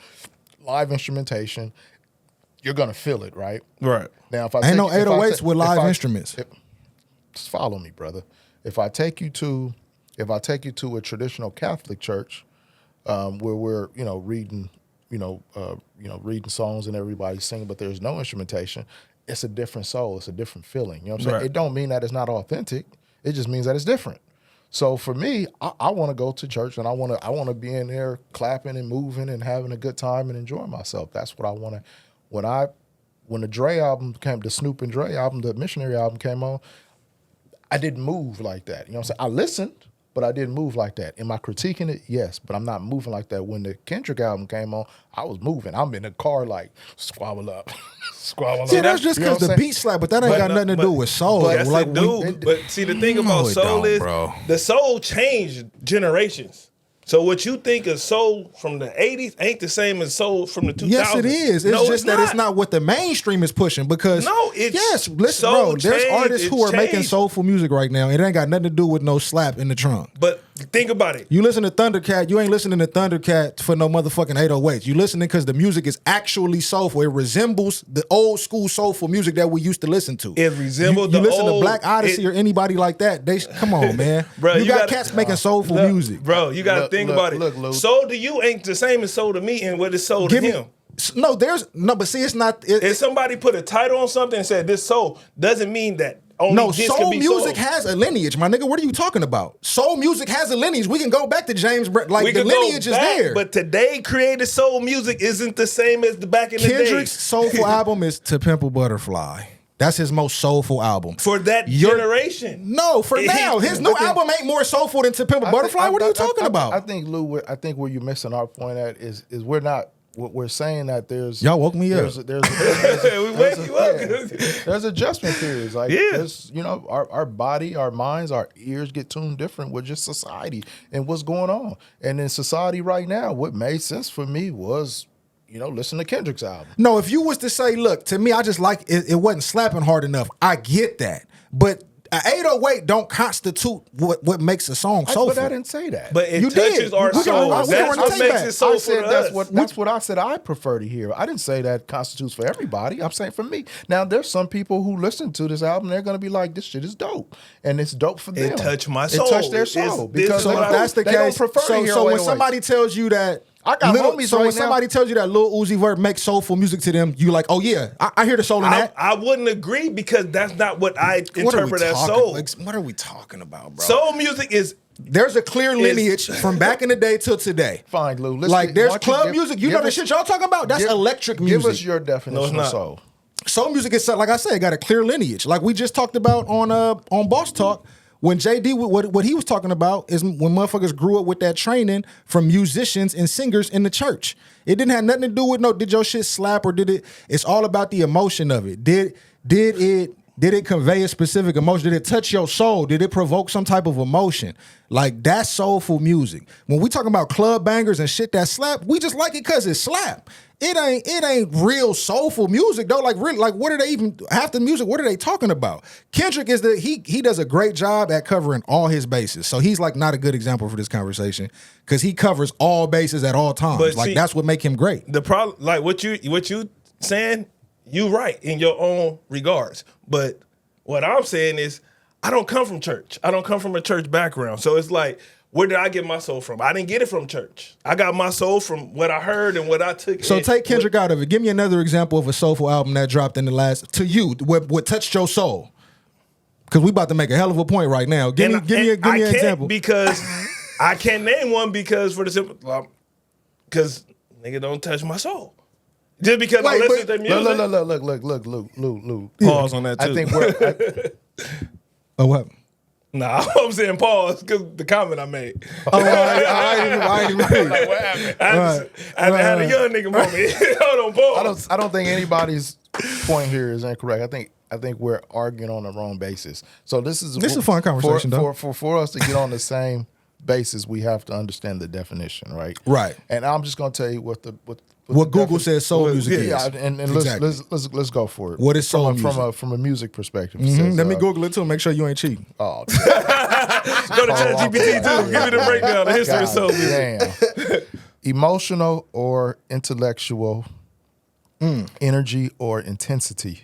live instrumentation, you're gonna feel it, right? Right. Now, if I ain't no 808s with live instruments. Just follow me, brother. If I take you to a traditional Catholic church, where we're reading. Reading songs and everybody's singing, but there's no instrumentation. It's a different soul. It's a different feeling. You know what I'm saying? Right. It don't mean that it's not authentic. It just means that it's different. So for me, I want to go to church and I want to be in there clapping and moving and having a good time and enjoying myself. That's what I want to. When the Dre album came, the Snoop and Dre album, the Missionary album came on, I didn't move like that. You know what I'm saying? I listened, but I didn't move like that. Am I critiquing it? Yes, but I'm not moving like that. When the Kendrick album came on, I was moving. I'm in the car like, squabble up, squabble up. See, that's just because the beat slap, but that ain't got nothing to do with soul. Yes, like, it do. But see, the thing about soul is the soul changed generations. So what you think of soul from the 80s ain't the same as soul from the 2000s. Yes, it is. It's just that it's not what the mainstream is pushing because listen, bro, there's artists who are making soulful music right now. It ain't got nothing to do with no slap in the trunk. But think about it. You listen to Thundercat, you ain't listening to Thundercat for no motherfucking 808s. You listening because the music is actually soulful. It resembles the old school soulful music that we used to listen to. It resembles you listen to Black Odyssey or anybody like that. Come on, man. Bro, you got cats making soulful music. Bro, you got to think about it. Look, soul to you ain't the same as soul to me and what is soul to him. But see, it's not. If somebody put a title on something and said this soul, doesn't mean that only this soul can be music soul. has a lineage, my nigga. What are you talking about? Soul music has a lineage. We can go back to James Brown. Like, the lineage is there. But today, created soul music isn't the same as the back in the day. Kendrick's soulful album is To Pimp a Butterfly. That's his most soulful album. For that generation. No, for now. His new album ain't more soulful than To Pimp a Butterfly. What are you talking about? I think, Lou, I think where you're missing our point at is we're not, we're saying that there's... Y'all woke me up. There's adjustment periods. Like, there's, our body, our minds, our ears get tuned different with just society and what's going on. And in society right now, what made sense for me was... listen to Kendrick's album. No, if you was to say, look, to me, I just like it wasn't slapping hard enough. I get that. But an 808 don't constitute what makes a song soulful. But I didn't say that. But it touches our soul. That's what makes it soulful to us. That's what I said I prefer to hear. I didn't say that constitutes for everybody. I'm saying for me. Now, there's some people who listen to this album, they're going to be like, this shit is dope. And it's dope for them. It touched my soul. It touched their soul. Because if that's the case, so when somebody tells you that, when somebody tells you that Lil Uzi Vert makes soulful music to them, you like, oh yeah, I hear the soul in that. I wouldn't agree because that's not what I interpret as soul. What are we talking about, bro? Soul music is... There's a clear lineage from back in the day till today. Fine, Lou. There's club music. You know the shit y'all talking about? That's electric music. Give us your definition of soul. Soul music is, like I said, got a clear lineage. Like we just talked about on Boss Talk. When JD, what he was talking about is when motherfuckers grew up with that training from musicians and singers in the church. It didn't have nothing to do with did your shit slap or did it? It's all about the emotion of it. Did it convey a specific emotion? Did it touch your soul? Did it provoke some type of emotion? Like, that's soulful music. When we talking about club bangers and shit that slap, we just like it because it slap. It ain't real soulful music though. Like what are they even half the music? What are they talking about? Kendrick is he does a great job at covering all his bases. So he's like not a good example for this conversation because he covers all bases at all times. But like that's what make him great. The problem, like what you saying, you right in your own regards. But what I'm saying is I don't come from church. I don't come from a church background. So it's like, where did I get my soul from? I didn't get it from church. I got my soul from what I heard and what I took. So take Kendrick out of it. Give me another example of a soulful album that dropped in the last, to you, what touched your soul. Because we about to make a hell of a point right now. Give me an example. Because I can't name one because for the simple, because nigga don't touch my soul. Just because I listen to their music. Look. Pause on that too. I think we're... what? Nah, I'm saying pause because the comment I made. Oh, I ain't even like, what happened? I had a young nigga moment. Hold on, pause. I don't think anybody's point here is incorrect. I think we're arguing on the wrong basis. So this is a fun conversation, though. For us to get on the same basis, we have to understand the definition, right? Right. And I'm just gonna tell you what Google says soul music is. Yeah, and exactly. let's go for it. What is soul music? From a music perspective? Mm-hmm. Says, Let me Google it too. Make sure you ain't cheating. Oh, go to ChatGPT too. Give me the breakdown, the history of soul music. Damn. Emotional or intellectual, energy or intensity,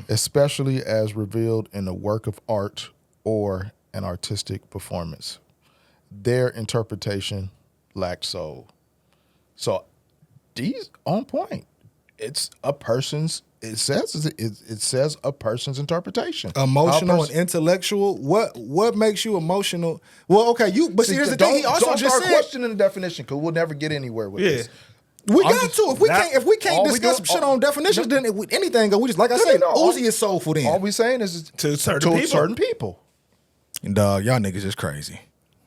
especially as revealed in a work of art or an artistic performance. Their interpretation lacked soul. So these on point. It's a person's. It says a person's interpretation. Emotional and intellectual. What makes you emotional? Well, okay, but see, here's the thing. He also just start said questioning the definition because we'll never get anywhere with this. We got to. If we can't discuss shit on definitions, then anything. We just like I said, Uzi is soulful. Then all we saying is to certain people. And dog, y'all niggas is crazy.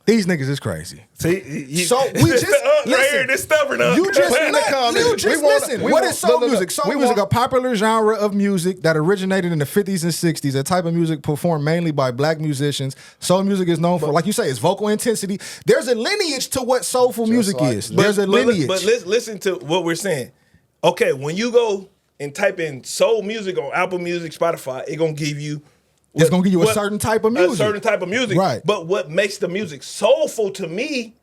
These niggas is crazy. See, So we just right listen. here, this stubborn. You just listen. What is soul look, music? Soul music, a popular genre of music that originated in the 50s and 60s. A type of music performed mainly by black musicians. Soul music is known for, like you say, its vocal intensity. There's a lineage to what soulful music is. There's a lineage. But listen to what we're saying. Okay, when you go and type in soul music on Apple Music, Spotify, it's gonna give you. It's gonna give you a certain type of music. A certain type of music. Right. But what makes the music soulful to me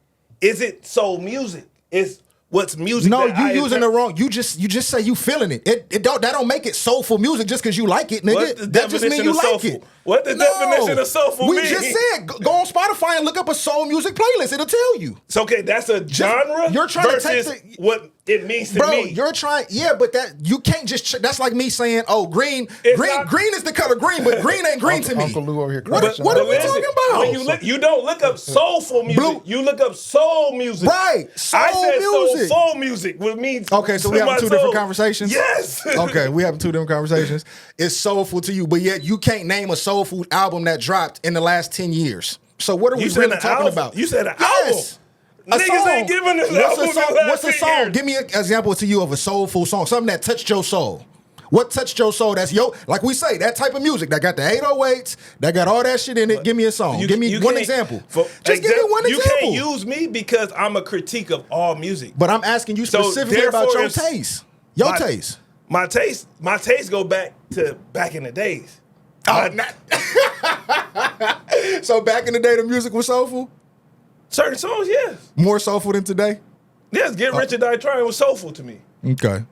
isn't soul music. It's what's music. No, you using the wrong. You just say you feeling it. That don't make it soulful music just because you like it, nigga. What's the That just means definition you of like soulful? it. What the definition of soulful We mean? just said go on Spotify and look up a soul music playlist. It'll tell you. It's okay. That's a genre. You're trying to versus take what it means to Bro, me. you're trying, but that you can't just. That's like me saying, "Oh, green is the color green, but green ain't green to me." Uncle Lou over here. What are we talking about? When you don't look up soulful music. You look up soul music. Right, soul I said music. soul music would mean. Okay, so we having two different conversations. Yes. Okay, we having two different conversations. It's soulful to you, but yet you can't name a soulful album that dropped in the last 10 years. So what are we really talking about? You said an album. Niggas ain't giving us albums. What's a song? Give me an example to you of a soulful song, something that touched your soul. What touched your soul? That's like we say, that type of music that got the 808s, that got all that shit in it. Give me a song. Give me one example. Just give me one example. You can't use me because I'm a critique of all music. But I'm asking you specifically about your taste. Your taste. My taste go back in the days. So back in the day, the music was soulful? Certain songs, yes. More soulful than today? Yes, Get Rich or Die Trying was soulful to me. Okay.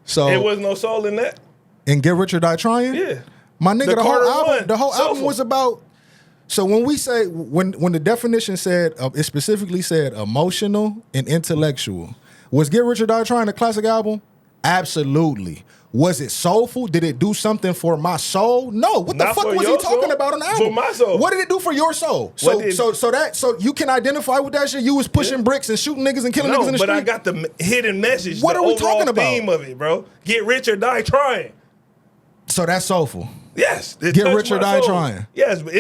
So there was no soul in that. And Get Rich or Die Trying? Yeah. My nigga, the whole album soulful. was about. So when we say when the definition said it specifically said emotional and intellectual, was Get Rich or Die Trying a classic album? Absolutely. Was it soulful? Did it do something for my soul? No. What the fuck was he talking about on the album? For my soul. What did it do for your soul? So you can identify with that shit. You was pushing bricks and shooting niggas and killing niggas in the street. But I got the hidden message. What are we talking about? The theme of it, bro. Get rich or die trying. So that's soulful. Yes. Get rich or die trying. Yes, but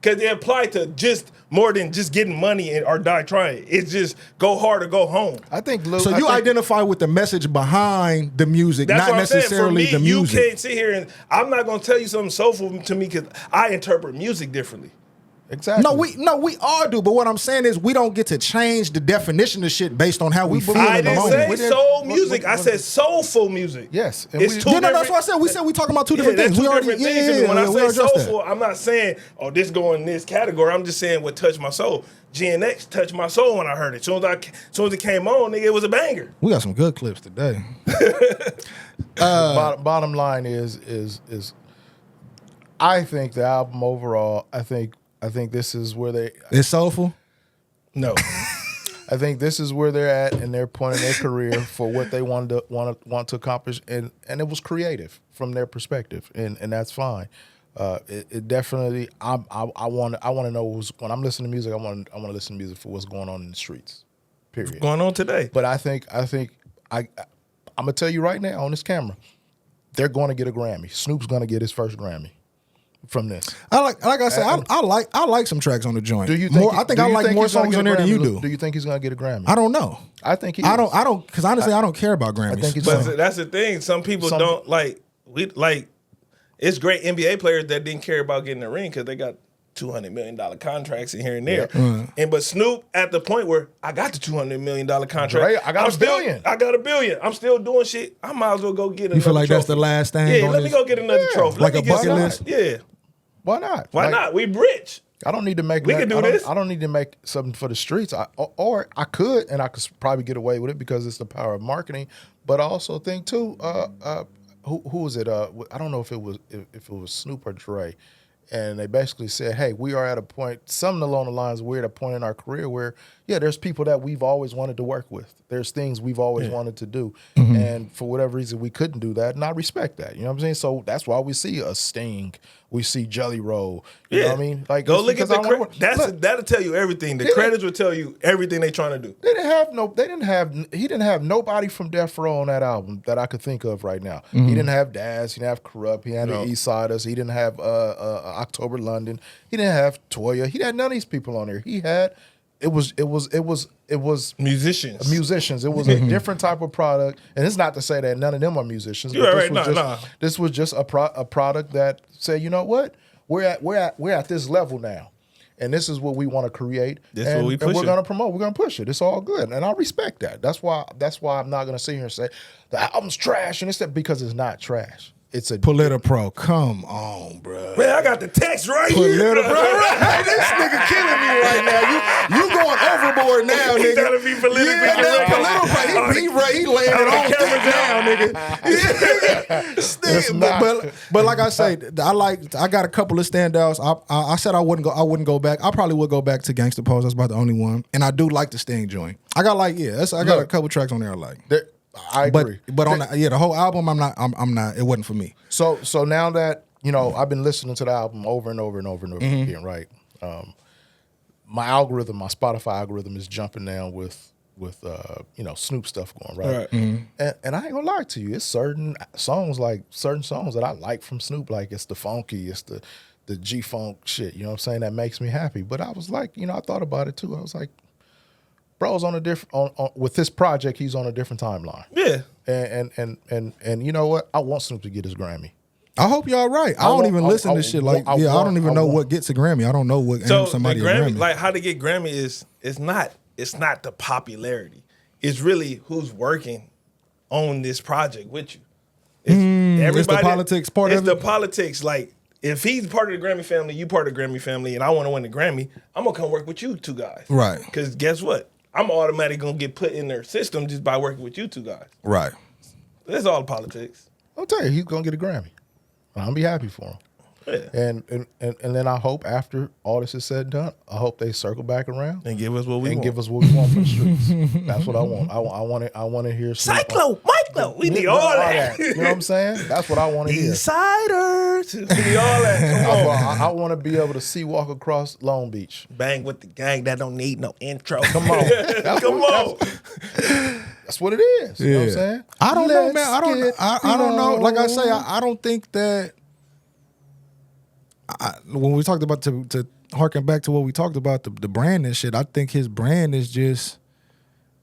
because it applied to just more than just getting money or die trying. It's just go hard or go home. I think you identify with the message behind the music, not necessarily the music. You can't sit here and I'm not gonna tell you something soulful to me because I interpret music differently. Exactly. No, we all do. But what I'm saying is we don't get to change the definition of shit based on how we feel I in the didn't moment. say soul music. I said soulful music. Yes. And that's what I said. We said we talking about two different things. Two different things. When I say soulful, that. I'm not saying, this go in this category. I'm just saying what touched my soul. GNX touched my soul when I heard it. As soon as it came on, nigga, it was a banger. We got some good clips today. Bottom line is I think the album overall, I think this is where it's soulful? No. I think this is where they're at in their point in their career for what they want to accomplish, and it was creative from their perspective, and that's fine. It definitely I want to know when I'm listening to music, I want to listen to music for what's going on in the streets. Period. Going on today. But I think I'm gonna tell you right now on this camera, they're going to get a Grammy. Snoop's going to get his first Grammy from this. Like I said, I like some tracks on the joint. Do you think? I like more songs on there than you do. Do you think he's going to get a Grammy? I don't know. I think he. I don't because honestly, I don't care about Grammys. I think but that's the thing. Some people don't like. It's great NBA players that didn't care about getting a ring because they got $200 million contracts in here and there. Yeah. But Snoop at the point where I got the $200 million contract. Right, I got a billion. I got $1 billion. I'm still doing shit. I might as well go get another You feel like trophy. That's the last thing? Yeah, let me go get another trophy. Like a bucket list? Yeah. Why not? Why not? We rich. I don't need to make. We can do this. I don't need to make something for the streets. Or I could, and I could probably get away with it because it's the power of marketing. But I also think too. Who was it? I don't know if it was Snoop or Dre, and they basically said, "Hey, we are at a point, something along the lines. We're at a point in our career where, there's people that we've always wanted to work with. There's things we've always wanted to do, and for whatever reason, we couldn't do that. And I respect that. You know what I'm saying? So that's why we see a Sting, we see Jelly Roll. You know what I mean? Like, go look at the credits. That'll tell you everything. The credits will tell you everything they're trying to do. He didn't have nobody from Death Row on that album that I could think of right now. He didn't have Daz. He didn't have Corrupt. He had the East Siders. He didn't have October London. He didn't have Toya. He had none of these people on there. He had it was musicians. It was a different type of product, and it's not to say that none of them are musicians. You're right. This was just a product that said, you know what, we're at this level now. And this is what we want to create. This is what we push. And we're going to promote. We're going to push it. It's all good. And I respect that. That's why I'm not going to sit here and say the album's trash and it's that, because it's not trash. It's a Politipro. Come on, bro. Man, I got the text right here. Hey, this nigga killing me right now. You going overboard now, nigga. He trying to be politically correct. He laying it on thick down, nigga. But like I say, I got a couple of standouts. I said I wouldn't go back. I probably would go back to Gangsta Pose. That's about the only one. And I do like the Sting joint. I got a couple tracks on there I like. I agree. But on the whole album, I'm not. It wasn't for me. So now that I've been listening to the album over and over and over and over again, right? My Spotify algorithm is jumping down with Snoop stuff going right. And I ain't gonna lie to you, it's certain songs that I like from Snoop, like it's the funky, it's the G-funk shit. You know what I'm saying? That makes me happy. But I was like, I thought about it too. I was like, bro's on a different with this project. He's on a different timeline. Yeah, and you know what? I want Snoop to get his Grammy. I hope y'all right. I don't even listen to shit like I don't even know what gets a Grammy. I don't know what somebody the Grammy, a Grammy. like how to get Grammy is it's not the popularity. It's really who's working on this project with you. It's the politics part of it. It's the politics. Like if he's part of the Grammy family, you part of the Grammy family, and I want to win the Grammy, I'm gonna come work with you two guys. Right. Because guess what? I'm automatically going to get put in their system just by working with you two guys. Right. That's all politics. I'll tell you, he's going to get a Grammy. I'll be happy for him. Yeah. And then I hope after all this is said and done, I hope they circle back around and give us what we want. And give us what we want from the streets. That's what I want. I want to hear Micro. We need all that. You know what I'm saying? That's what I want to hear. Eastsiders. We need all that. Come on. I want to be able to see walk across Long Beach. Bang with the gang that don't need no intro. Come on. That's what it is. You know what I'm saying? I don't know, man. I don't know. Like I say, I don't think that when we talked about to harken back to what we talked about, the brand and shit, I think his brand is just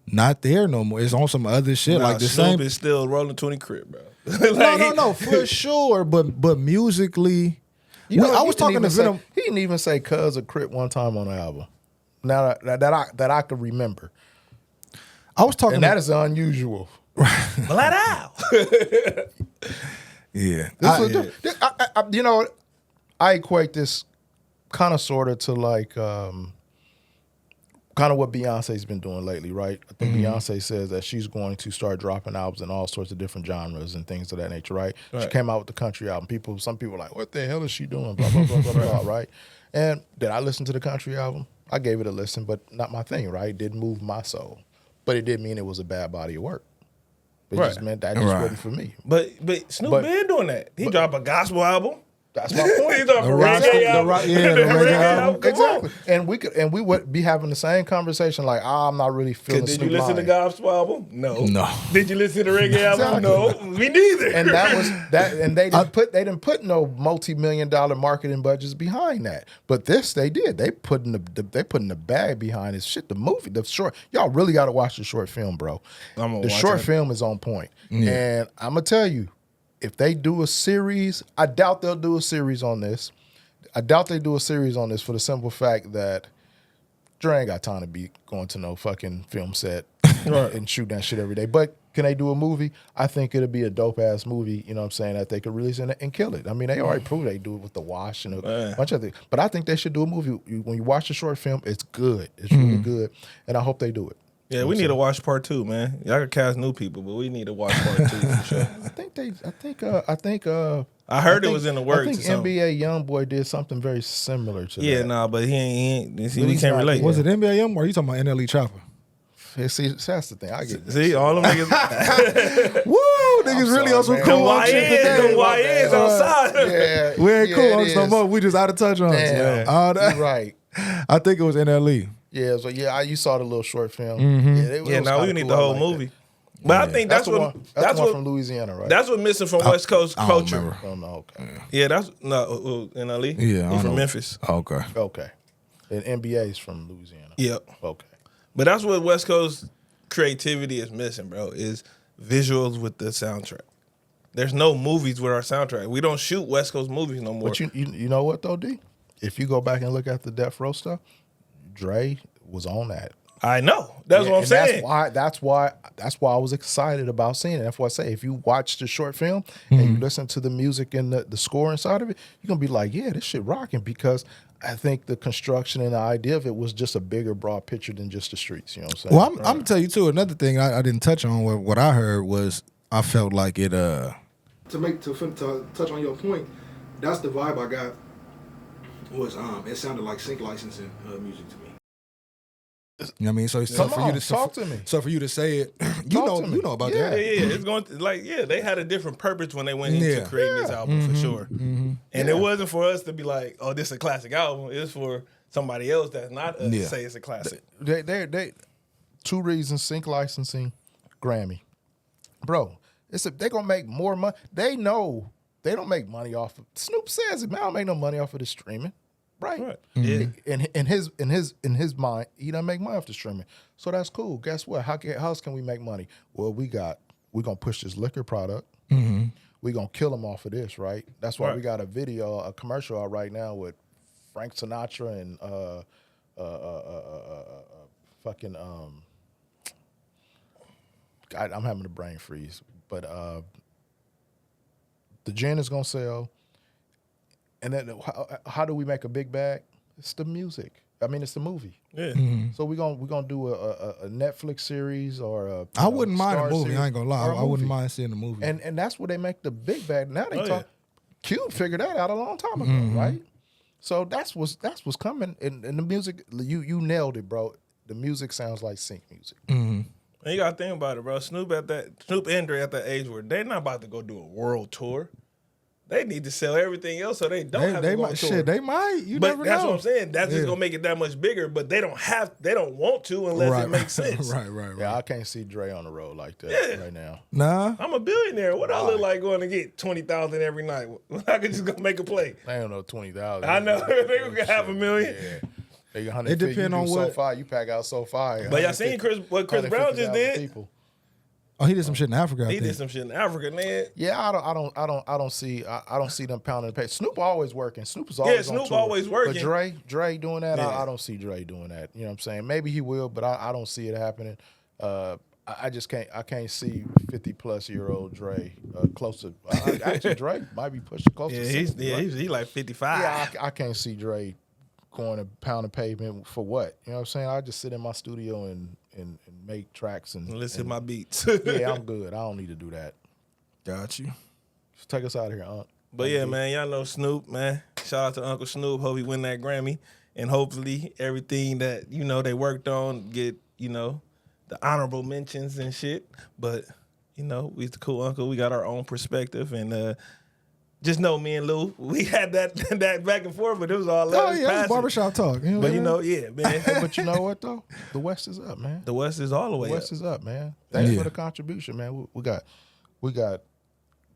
not there no more. It's on some other shit. Like the Snoop same is still rolling 20 crib, bro. No, for sure. But musically, I was talking to Venom. He didn't even say "Cuz" or "Crip" one time on the album. Now that I can remember. I was talking, and that is unusual. Flat out. Yeah. I equate this kind of sort of to like kind of what Beyonce's been doing lately, right? I think Beyonce says that she's going to start dropping albums in all sorts of different genres and things of that nature, right? She came out with the country album. Some people are like, what the hell is she doing? Blah, blah, blah, blah, blah, right? And did I listen to the country album? I gave it a listen, but not my thing, right? It didn't move my soul. But it didn't mean it was a bad body of work. It just meant that just wasn't for me. But Snoop been doing that. He dropped a gospel album. That's my point. He dropped a reggae album. The reggae album. Exactly. And we would be having the same conversation like, I'm not really feeling Did Snoop you listen to line. gospel album? No. Did you listen to the reggae album? Exactly. No. Me neither. And that was that. And they didn't put no multi-million-dollar marketing budgets behind that. But this they did. They put in the bag behind this shit. The movie, the short. Y'all really got to watch the short film, bro. The short film is on point. And I'm gonna tell you, if they do a series, I doubt they'll do a series on this. I doubt they do a series on this for the simple fact that Dre ain't got time to be going to no fucking film set and shoot that shit every day. But can they do a movie? I think it'll be a dope-ass movie, you know what I'm saying, that they could release and kill it. I mean, they already proved they do it with The Wash and a bunch of things. But I think they should do a movie. When you watch the short film, it's good. It's really good. And I hope they do it. Yeah, we need to watch part 2, man. Y'all can cast new people, but we need to watch part 2 for sure. I heard it was in the works. I think NBA YoungBoy did something very similar to that. Yeah, but he ain't. We can't relate. Was it NBA YoungBoy? Or are you talking about NLE Chopper? See, that's the thing. I get. See, all them niggas. Woo, niggas really on some Kool Uncle shit today. The YNs outside. Yeah, we ain't Kool Uncle no more. We just out of touch on it. You're right. I think it was NLE. Yeah, so you saw the little short film. We need the whole movie. But I think that's the what one. that's the one what from Louisiana, right? that's what missing from West Coast I don't culture. remember. Oh no, okay, Yeah, that's no in Ali. Yeah, I he don't from know. Memphis. Okay. okay. And NBA's from Louisiana. Yep. Okay. But that's what West Coast creativity is missing, bro. Is visuals with the soundtrack. There's no movies with our soundtrack. We don't shoot West Coast movies no more. But you know what though, D? If you go back and look at the Death Row stuff, Dre was on that. I know. That's what I'm and saying. That's why I was excited about seeing it. That's why I say if you watch the short film and you listen to the music and the score inside of it, you're gonna be like, yeah, this shit rocking, because I think the construction and the idea of it was just a bigger, broad picture than just the streets. You know what I'm saying? Well, I'm gonna tell you too. Another thing I didn't touch on. What I heard was I felt like it. To touch on your point, that's the vibe I got. Was it sounded like sync licensing music to me. You know what I mean? So Come for on, you to talk to me. So for you to say it, you Talk to me. know about Yeah. that. Yeah, it's going to, they had a different purpose when they went into creating this album for sure. And it wasn't for us to be like, oh, this is a classic album. It's for somebody else that's not us to say it's a classic. They two reasons: sync licensing, Grammy, bro. They're gonna make more money. They know they don't make money off of. Snoop says it, man. I don't make no money off of the streaming, right? Yeah. In his mind, he doesn't make money off the streaming. So that's cool. Guess what? How else can we make money? Well, we're gonna push this liquor product. We're gonna kill them off of this, right? That's why we got a commercial out right now with Frank Sinatra and fucking God, I'm having a brain freeze. But the gin is gonna sell, and then how do we make a big bag? It's the music. I mean, it's the movie. Yeah. So we're gonna do a Netflix series or I wouldn't mind a Star movie. series I ain't gonna lie. or a I wouldn't movie. mind seeing a movie. And that's where they make the big bag. Now they Oh, talk. Cube figured that out a long time ago, right? So that's what's coming. And the music, you nailed it, bro. The music sounds like sync music. And you got to think about it, bro. Snoop and Dre at that age where they're not about to go do a world tour. They need to sell everything else so they don't have to go on tour. They might. You But never that's know. what I'm saying. That's just gonna make it that much bigger. But they don't want to unless it makes sense. Right. Yeah, I can't see Dre on the road like that right now. Nah. I'm a billionaire. What I look like going to get 20,000 every night? I could just go make a play. I don't know 20,000. I know they gonna have 1 million. Yeah. It depend on what. So far, you pack out so far. But y'all seen what Chris Brown just did? People. Oh, he did some shit in Africa. I He think. did some shit in Africa, man. Yeah, I don't see them pounding the pace. Snoop always working. Snoop is always on Snoop tour. always working. But Dre doing that, Yeah. I don't see Dre doing that. You know what I'm saying? Maybe he will, but I don't see it happening. I just can't see 50-plus-year-old Dre close to. Actually, Dre might be pushing close to 60. He's like 55. Yeah, I can't see Dre going to pound the pavement for what? You know what I'm saying? I just sit in my studio and make tracks and Listen to my beats. Yeah, I'm good. I don't need to do that. Got you. Just take us out of here, Unc. But yeah, man, y'all know Snoop, man. Shout out to Uncle Snoop. Hope he win that Grammy. And hopefully everything that, they worked on get, the honorable mentions and shit. But, we's the Kool Uncle. We got our own perspective. And just know me and Lou, we had that back and forth, but it was all Oh letters yeah, it's passing. barbershop talk. You know But, what I mean? yeah, man. But you know what though? The West is up, man. The West is all the way The up. West is up, man. Thanks Yeah. for the contribution, man. We got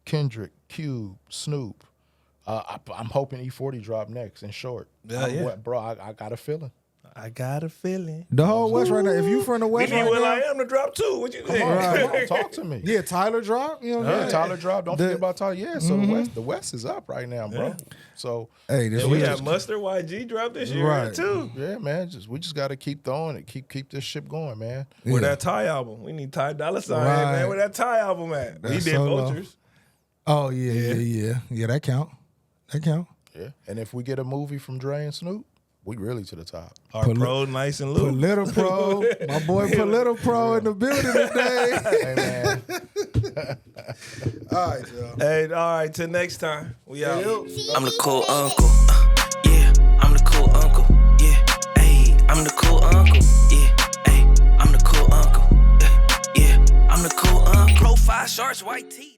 Kendrick, Cube, Snoop. I'm hoping E40 drop next in short. Yeah. Bro, I got a feeling. I got a feeling. The whole West right now. If you from the We West need right Will I now, Am to drop too. What you think? Come on, talk to me. yeah, Tyler drop. You know what I'm Yeah, saying? Tyler drop. Don't The- forget about Tyler. Yeah, so the West is up right now, bro. Yeah. So Hey, this And we was got Mustard YG drop this year Right. too. yeah, man. We just got to keep throwing it. Keep this ship going, man. Where Yeah. that Ty album? We need Ty Dolla $ign, Right. man. Where that Ty album at? He That's did so low. Vultures. Oh yeah. That count. Yeah. And if we get a movie from Dre and Snoop, we really to the top. Our pro, nice and loose. Polito Pro, my boy Polito Pro in the building today. Hey, man. All right, y'all. Hey, all right. Till next time. We out. I'm the Kool Uncle. Yeah, I'm the Kool Uncle. Yeah, hey, I'm the Kool Uncle. Yeah, hey, I'm the Kool Uncle. Yeah, I'm the Kool Uncle. Profile shorts, white tee.